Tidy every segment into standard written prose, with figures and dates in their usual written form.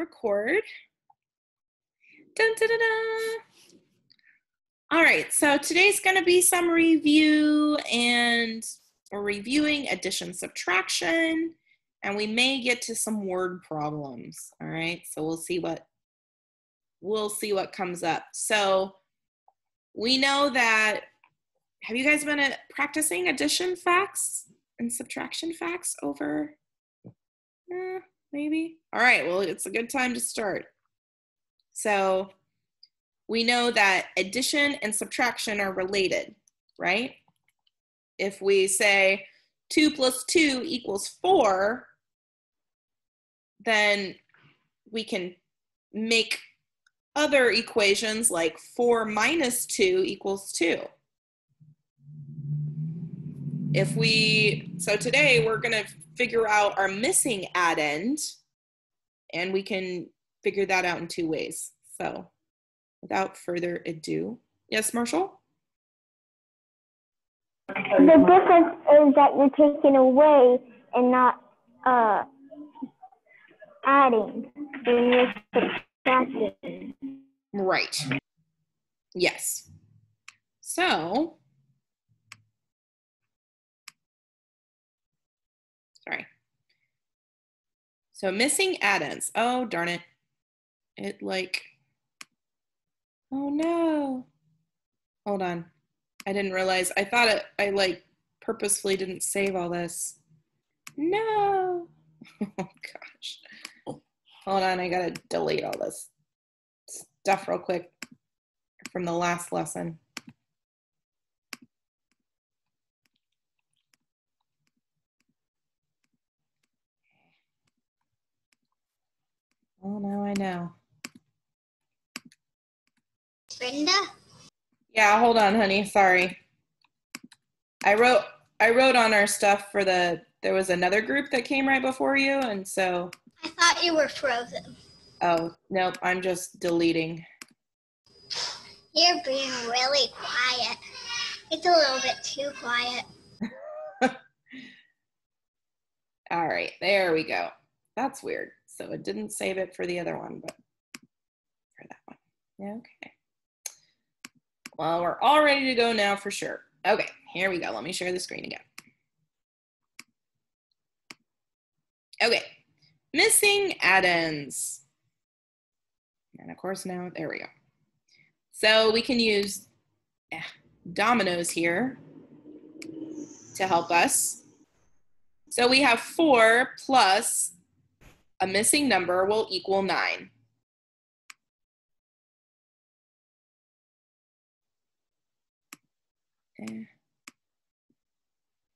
record. Dun, dun, dun, dun. All right, so today's going to be some review, and we're reviewing addition, subtraction, and we may get to some word problems. All right, so we'll see what comes up. So we know that, have you guys been practicing addition facts and subtraction facts over? Maybe. All right, well, it's a good time to start. So we know that addition and subtraction are related, right? If we say 2 plus 2 equals 4, then we can make other equations like 4 minus 2 equals 2. So today we're going to figure out our missing addend, and we can figure that out in 2 ways. So without further ado, yes, Marshall? The difference is that you're taking away and not adding when you're subtracting. Right. Yes. So, sorry. So missing addends. Oh, darn it. Oh no. Hold on. I didn't realize. I thought I purposefully didn't save all this. No. Oh gosh. Hold on, I gotta delete all this stuff real quick from the last lesson. Oh, now I know. Brenda? Yeah, hold on, honey. Sorry. I wrote on our stuff for there was another group that came right before you, and so. I thought you were frozen. Oh, nope, I'm just deleting. You're being really quiet. It's a little bit too quiet. All right, there we go. That's weird. So it didn't save it for the other one, but for that one. Yeah, okay. Well, we're all ready to go now for sure. Okay, here we go. Let me share the screen again. Okay, missing addends. And of course now, there we go. So we can use dominoes here to help us. So we have 4 plus a missing number will equal 9.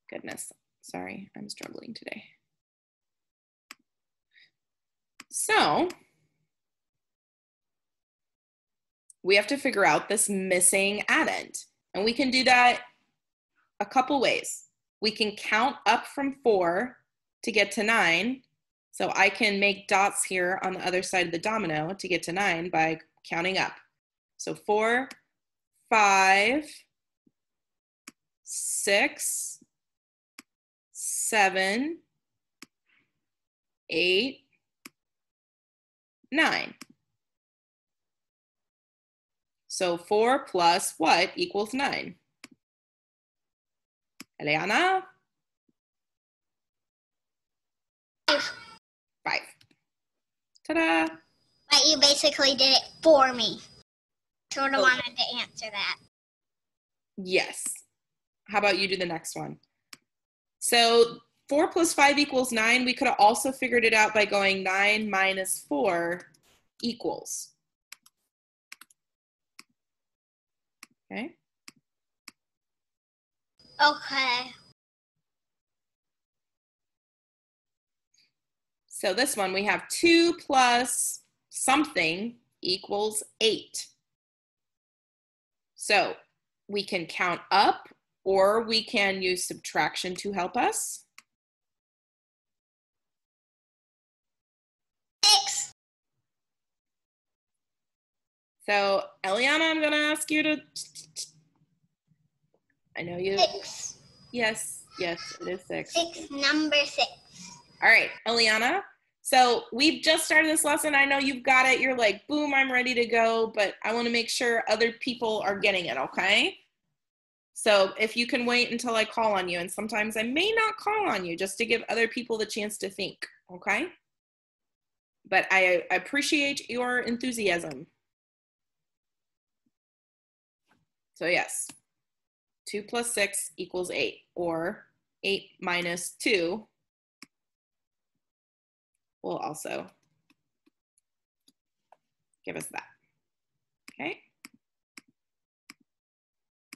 Goodness, sorry, I'm struggling today. So we have to figure out this missing addend, and we can do that a couple ways. We can count up from 4 to get to 9. So I can make dots here on the other side of the domino to get to 9 by counting up. So 4, 5, 6, 7, 8, 9. So 4 plus what equals 9? Eliana? 5. 5. Ta-da! But you basically did it for me. Sort of wanted to answer that. Yes. How about you do the next one? So 4 plus 5 equals 9. We could have also figured it out by going 9 minus 4 equals. Okay. Okay. So this one, we have 2 plus something equals 8. So we can count up, or we can use subtraction to help us. 6. So Eliana, I'm gonna ask you to, I know you. 6. Yes, it is 6. 6, number 6. All right, Eliana, So we've just started this lesson. I know you've got it. You're like, boom, I'm ready to go, but I want to make sure other people are getting it, okay? So if you can wait until I call on you, and sometimes I may not call on you just to give other people the chance to think, okay? But I appreciate your enthusiasm. So yes, 2 plus 6 equals 8, or 8 minus 2 will also give us that, okay?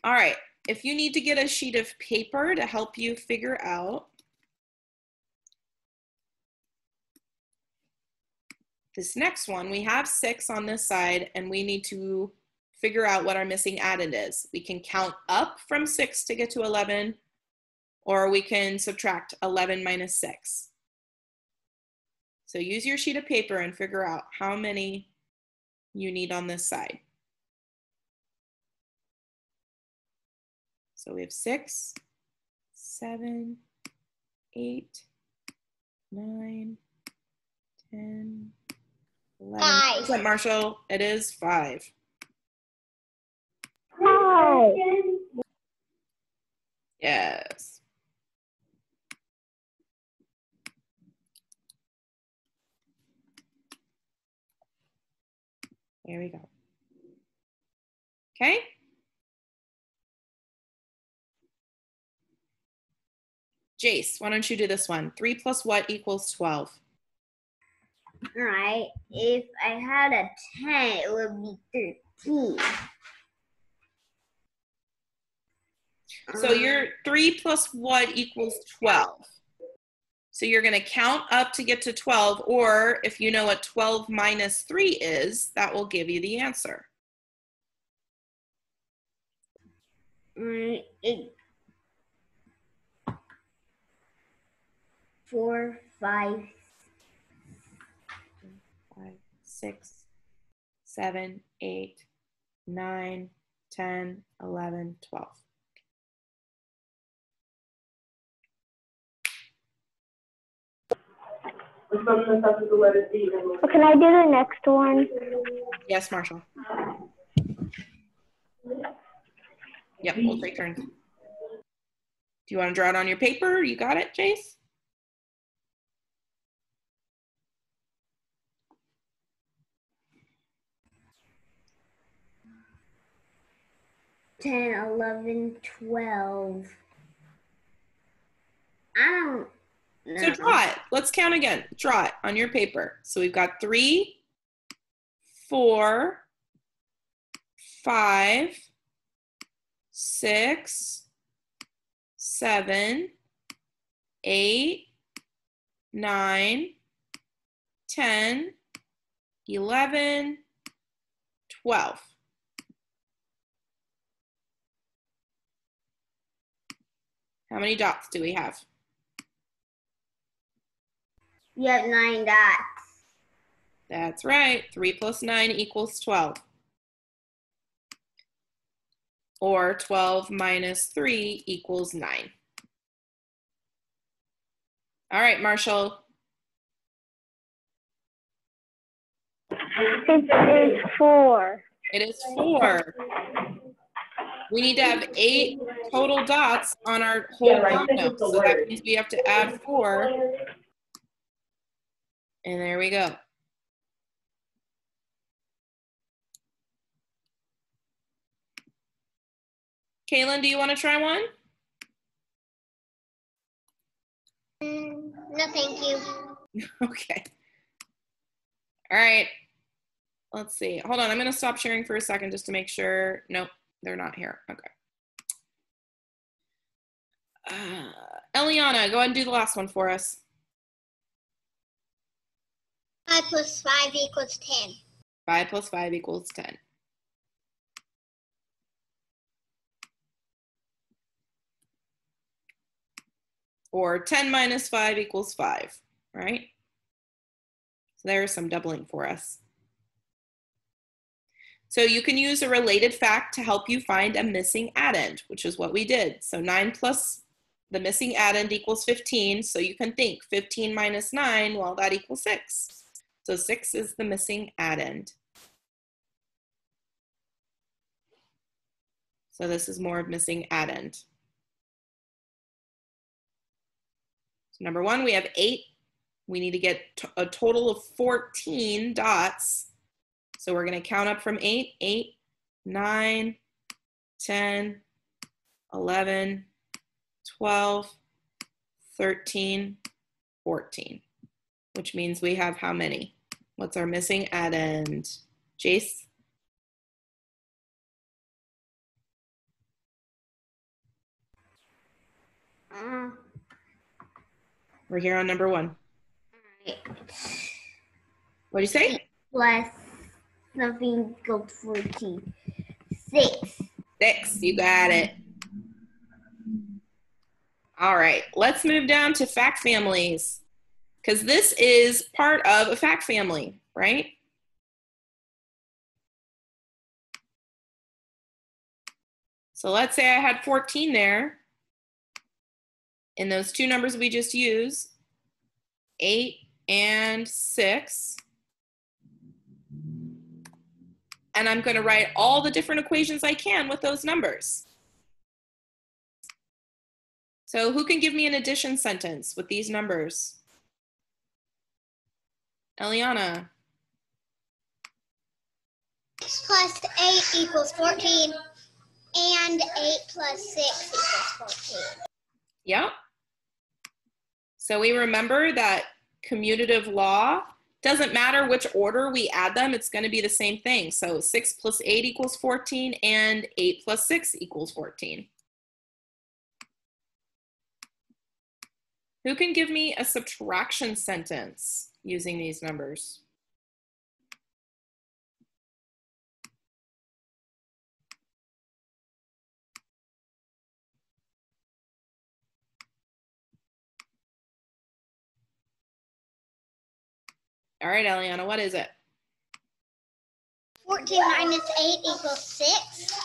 All right, if you need to get a sheet of paper to help you figure out this next one, we have 6 on this side, and we need to figure out what our missing addend is. We can count up from 6 to get to 11, or we can subtract 11 minus 6. So use your sheet of paper and figure out how many you need on this side. So we have 6, 7, 8, 9, 10, 11. 5. What's that, Marshall? It is 5. 5. Yes. There we go. Okay. Jace, why don't you do this one? 3 plus what equals 12? All right. If I had a 10, it would be 13. So your 3 plus what equals 12? So you're going to count up to get to 12, or if you know what 12 minus 3 is, that will give you the answer. 4, 5, 5, 6, 7, 8, 9, 10, 11, 12. Can I do the next one? Yes, Marshall. Yep, we'll take turns. Do you want to draw it on your paper? You got it, Jace? $10, 11, 12. I don't know. So draw it. Let's count again. Draw it on your paper. So we've got 3, 4, 5, 6, 7, 8, 9, 10, 11, 12. How many dots do we have? You have 9 dots. That's right. 3 plus 9 equals 12. Or 12 minus 3 equals 9. All right, Marshall. It is 4. It is 4. We need to have 8 total dots on our whole domino. So that means we have to add 4. And there we go. Kaylin, do you want to try one? No, thank you. Okay. All right. Let's see. Hold on. I'm going to stop sharing for a second just to make sure. Nope, they're not here. Okay. Eliana, go ahead and do the last one for us. 5 plus 5 equals 10. 5 plus 5 equals 10. Or 10 minus 5 equals 5, right? So there's some doubling for us. So you can use a related fact to help you find a missing addend, which is what we did. So 9 plus the missing addend equals 15, so you can think 15 minus 9, well, that equals 6. So 6 is the missing addend. So this is more of missing addend. So number 1, we have 8. We need to get a total of 14 dots. So we're going to count up from 8, 8, 9, 10, 11, 12, 13, 14, which means we have how many? What's our missing addend? Jace? We're here on number 1. What'd you say? Plus something equals 14. 6. 6, you got it. All right, let's move down to fact families, because this is part of a fact family, right? So let's say I had 14 there, and those two numbers we just used, 8 and 6. And I'm going to write all the different equations I can with those numbers. So who can give me an addition sentence with these numbers? Eliana. 6 plus 8 equals 14, and 8 plus 6 equals 14. Yep. So we remember that commutative law, doesn't matter which order we add them, it's going to be the same thing. So 6 plus 8 equals 14, and 8 plus 6 equals 14. Who can give me a subtraction sentence using these numbers? All right, Eliana, what is it? 14 minus 8 equals 6.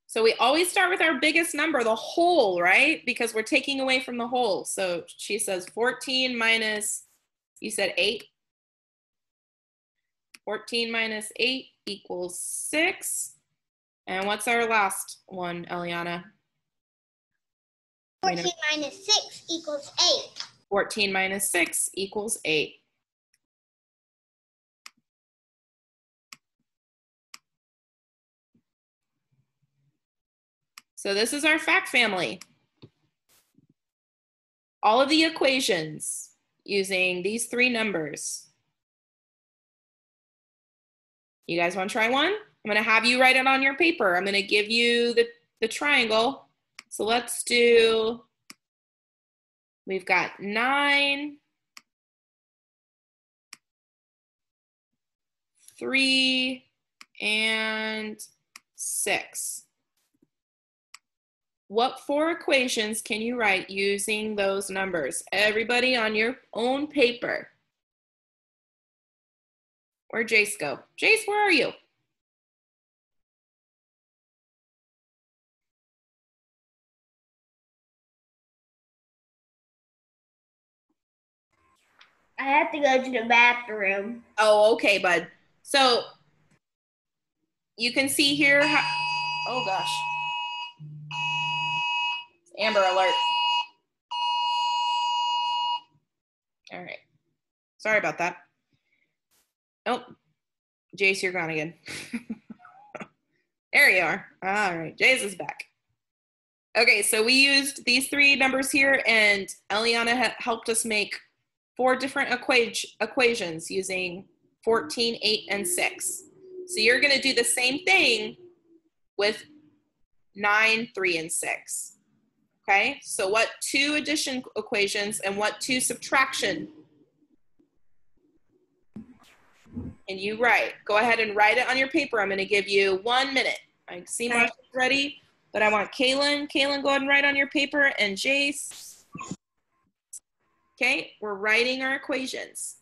So we always start with our biggest number, the whole, right? Because we're taking away from the whole. So she says 14 minus, you said 8. 14 minus 8 equals 6. And what's our last one, Eliana? 14 minus 6 equals 8. 14 minus 6 equals 8. So this is our fact family. All of the equations using these three numbers. You guys want to try one? I'm going to have you write it on your paper. I'm going to give you the triangle. So let's do, we've got 9, 3, and 6. What 4 equations can you write using those numbers? Everybody on your own paper. Where'd Jace go? Jace, where are you? I have to go to the bathroom. Oh, okay, bud. So you can see here, oh gosh. Amber alert. All right. Sorry about that. Oh, Jace, you're gone again. There you are. All right, Jace is back. Okay, so we used these 3 numbers here, and Eliana helped us make 4 different equations using 14, 8, and 6. So you're going to do the same thing with 9, 3, and 6. Okay, so what 2 addition equations and what 2 subtraction? And you write. Go ahead and write it on your paper. I'm going to give you 1 minute. I see Marcia's ready, but I want Kaylin. Kaylin, go ahead and write on your paper, and Jace. Okay, we're writing our equations.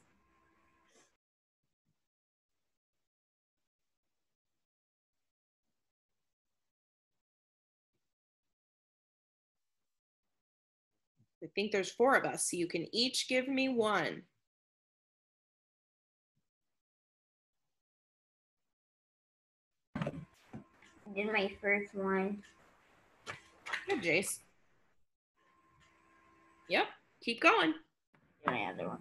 I think there's 4 of us, so you can each give me one. Did my first one. Good, Jace. Yep, keep going. My other one.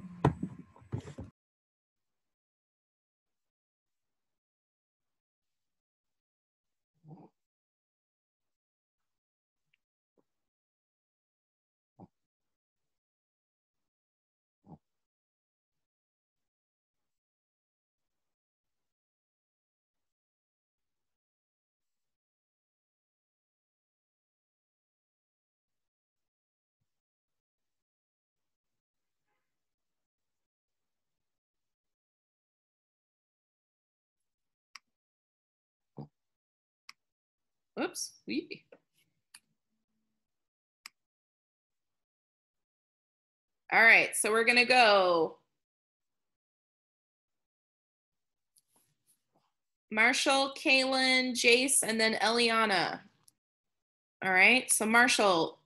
Oops. Wee. All right, so we're gonna go Marshall, Kaylin, Jace, and then Eliana. All right, so Marshall,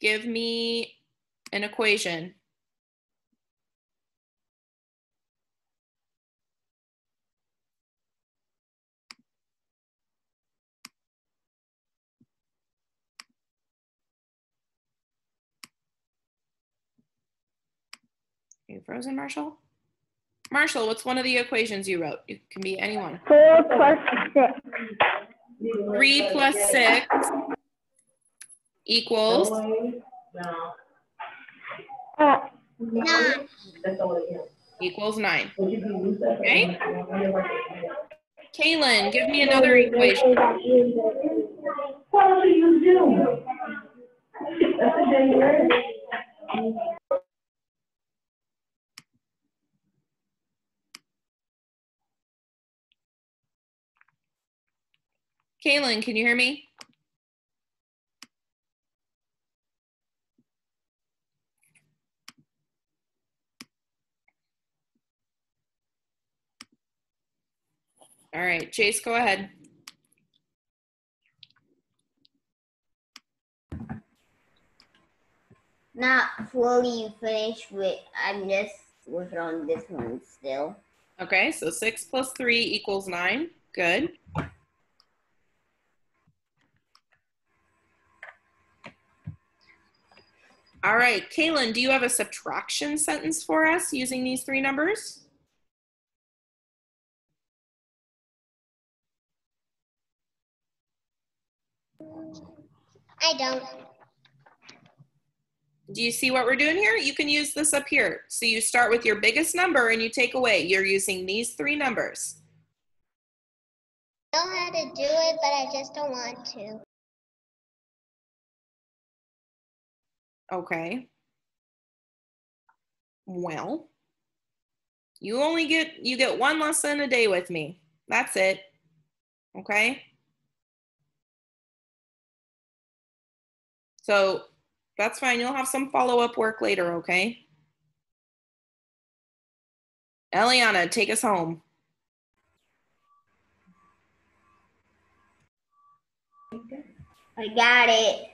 give me an equation. Are you frozen, Marshall? Marshall, what's one of the equations you wrote? It can be any one. 4 plus 6. 3 plus 6 equals 9. equals 9. Okay? Kaylin, give me another equation. What do you do? Kaylin, can you hear me? All right, Jace, go ahead. Not fully finished with, I'm just working on this one still. Okay, so 6 plus 3 equals 9. Good. All right, Kaylin, do you have a subtraction sentence for us using these 3 numbers? I don't. Do you see what we're doing here? You can use this up here. So you start with your biggest number and you take away. You're using these 3 numbers. I know how to do it, but I just don't want to. Okay. Well, you get 1 lesson a day with me. That's it. Okay? So that's fine. You'll have some follow-up work later, okay? Eliana, take us home. I got it.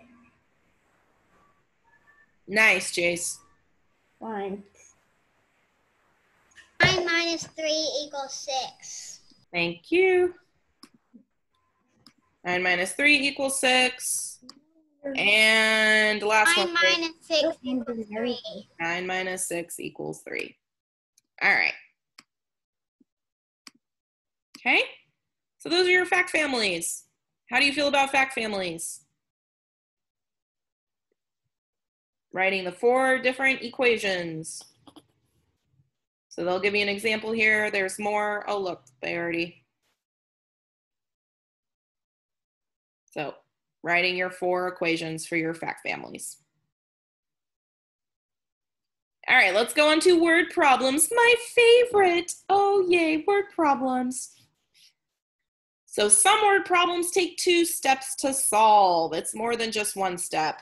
Nice, Jace. 1. 9 minus 3 equals 6. Thank you. 9 minus 3 equals 6. And last 9 one. minus 6 equals 3. 9 minus 6 equals 3. All right. Okay. So those are your fact families. How do you feel about fact families? Writing the 4 different equations. So they'll give you an example here. There's more. Oh, look, they already. So writing your 4 equations for your fact families. All right, let's go on to word problems. My favorite. Oh, yay, word problems. So some word problems take 2 steps to solve. It's more than just 1 step.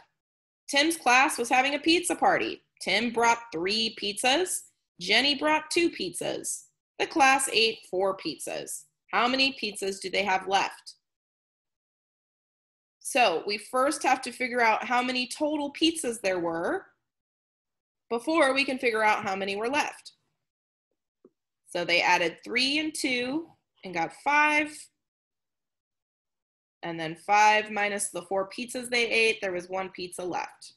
Tim's class was having a pizza party. Tim brought 3 pizzas. Jenny brought 2 pizzas. The class ate 4 pizzas. How many pizzas do they have left? So we first have to figure out how many total pizzas there were before we can figure out how many were left. So they added 3 and 2 and got 5. And then 5 minus the 4 pizzas they ate, there was 1 pizza left.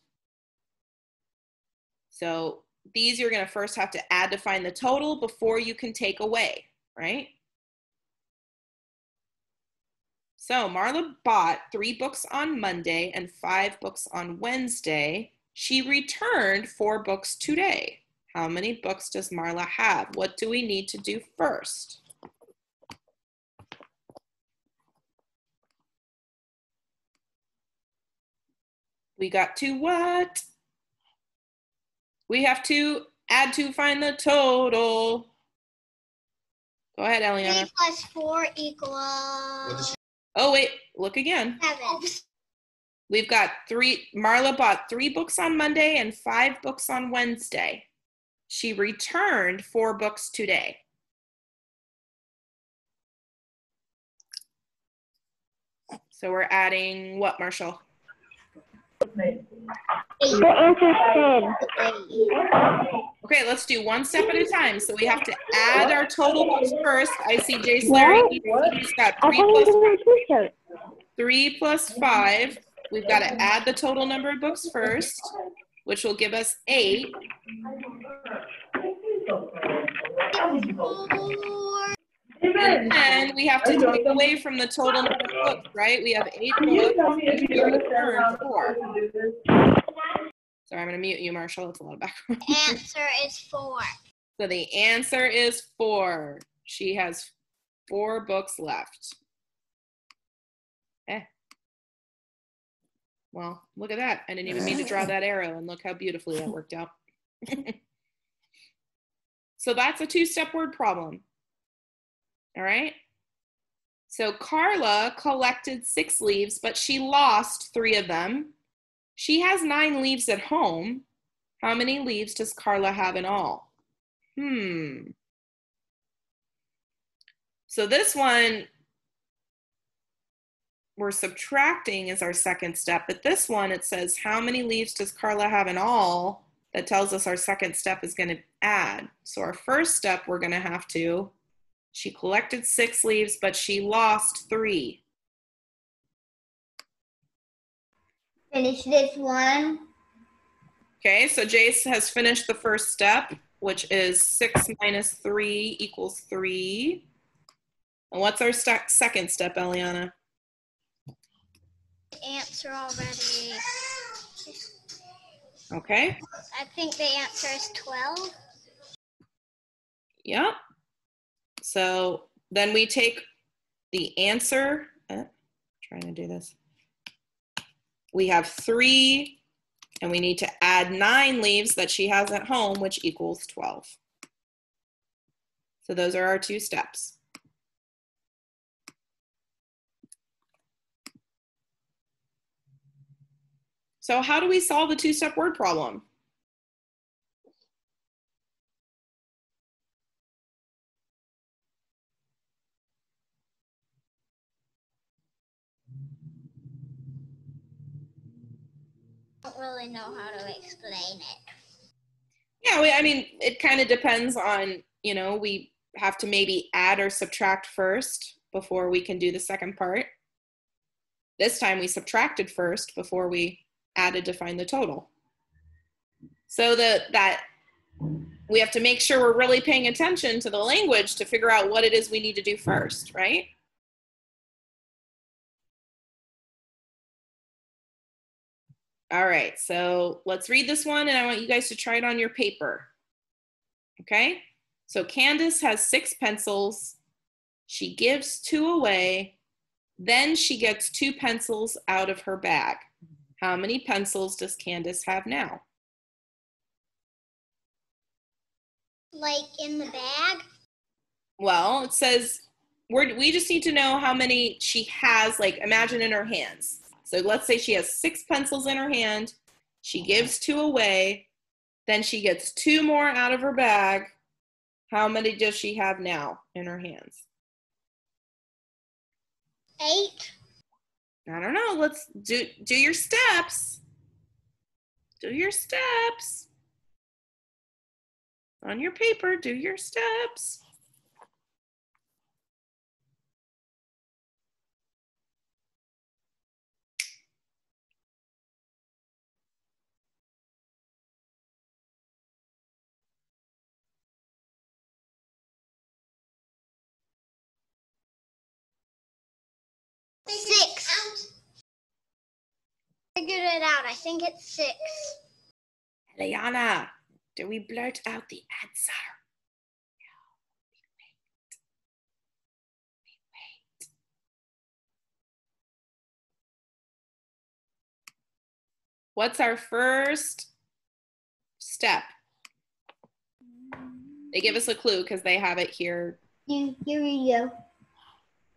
So these you're going to first have to add to find the total before you can take away, right? So Marla bought 3 books on Monday and 5 books on Wednesday. She returned 4 books today. How many books does Marla have? What do we need to do first? We got to what? We have to add to find the total. Go ahead, Eliana. 3 plus 4 equals Oh, wait, look again. 7. We've got 3, Marla bought 3 books on Monday and 5 books on Wednesday. She returned 4 books today. So we're adding what, Marshall? The answer said. Okay, let's do one step at a time. So we have to add our total books first. I see Jace Larry, he's got 3 plus 5. We've got to add the total number of books first, which will give us 8. And then we have to take away from the total number of books, right? We have 8 books, and we return 4. Sorry, I'm going to mute you, Marshall. It's a lot of background. Answer is 4. So the answer is 4. She has 4 books left. Well, look at that. I didn't even mean to draw that arrow, and look how beautifully that worked out. So that's a 2-step word problem. All right. So Carla collected 6 leaves, but she lost 3 of them. She has 9 leaves at home. How many leaves does Carla have in all? So this one, we're subtracting as our second step, but this one, it says, how many leaves does Carla have in all? That tells us our second step is going to add. So our first step, we're going to have to, she collected 6 leaves, but she lost 3. Finish this one. Okay, so Jace has finished the first step, which is 6 minus 3 equals 3. And what's our second step, Eliana? Answer already. Okay. I think the answer is 12. Yep. So then we take the answer. Trying to do this. We have 3, and we need to add 9 leaves that she has at home, which equals 12. So those are our 2 steps. So how do we solve the 2-step word problem? I don't really know how to explain it. Yeah, I mean, it kind of depends on, we have to maybe add or subtract first before we can do the second part. This time we subtracted first before we added to find the total. So that we have to make sure we're really paying attention to the language to figure out what it is we need to do first, right? All right, so let's read this one, and I want you guys to try it on your paper. Okay, so Candace has 6 pencils. She gives 2 away. Then she gets 2 pencils out of her bag. How many pencils does Candace have now? Like in the bag? Well, it says we just need to know how many she has, like imagine in her hands. So let's say she has 6 pencils in her hand. She gives 2 away. Then she gets 2 more out of her bag. How many does she have now in her hands? 8. I don't know. Let's do your steps. Do your steps. On your paper, do your steps. Six. Figured it out. I think it's 6. Eliana, do we blurt out the answer? Wait. What's our first step? They give us a clue because they have it here. Here we go.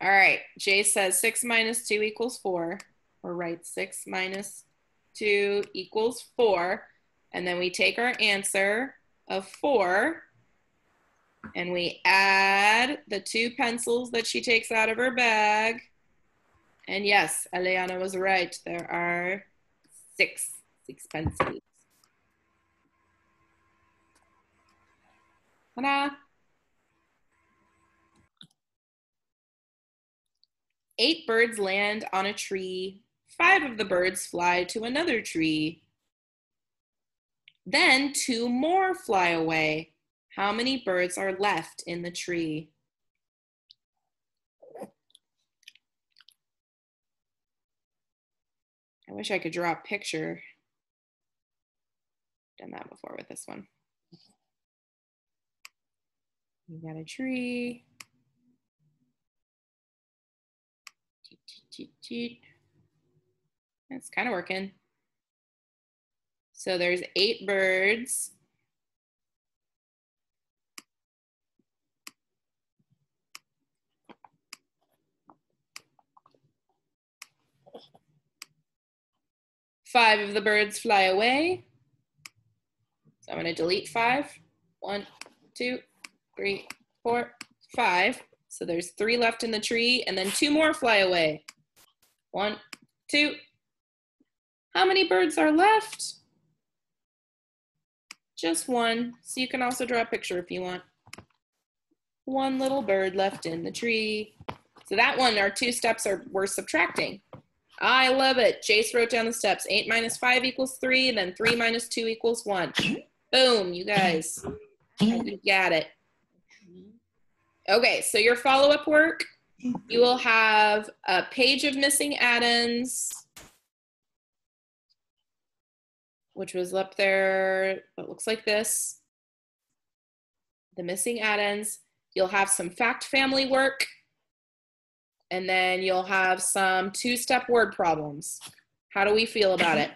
All right, Jay says 6 minus 2 equals 4. We're right, 6 minus 2 equals 4. And then we take our answer of 4 and we add the 2 pencils that she takes out of her bag. And yes, Eliana was right. There are 6 pencils. Ta-da! 8 birds land on a tree. 5 of the birds fly to another tree. Then 2 more fly away. How many birds are left in the tree? I wish I could draw a picture. Done that before with this one. You got a tree. It's kind of working. So there's 8 birds. Five of the birds fly away. So I'm going to delete 5. 1, 2, 3, 4, 5. So there's 3 left in the tree, and then 2 more fly away. 1, 2. How many birds are left? Just 1. So you can also draw a picture if you want. 1 little bird left in the tree. So that one, our 2 steps we're subtracting. I love it. Jace wrote down the steps. 8 minus 5 equals 3, then 3 minus 2 equals 1. Boom, you guys. You got it. Okay, so your follow-up work, you will have a page of missing addends, which was up there, it looks like this. The missing addends. You'll have some fact family work, and then you'll have some 2-step word problems. How do we feel about it?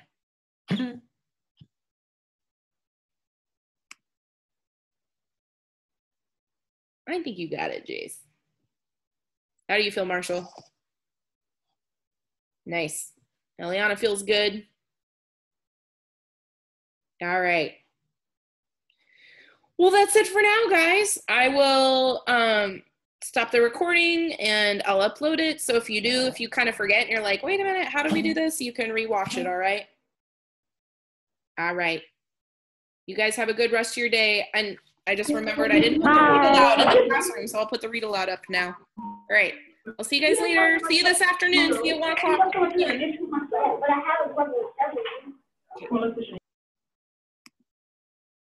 I think you got it, Jace. How do you feel, Marshall? Nice. Eliana feels good. All right. Well, that's it for now, guys. I will stop the recording and I'll upload it. So if you kind of forget and you're like, wait a minute, how do we do this? You can rewatch it, all right? All right. You guys have a good rest of your day. And I just remembered I didn't put the read aloud in the classroom, so I'll put the read aloud up now. All right. I'll see you guys later. See you this afternoon. See you at 1 o'clock.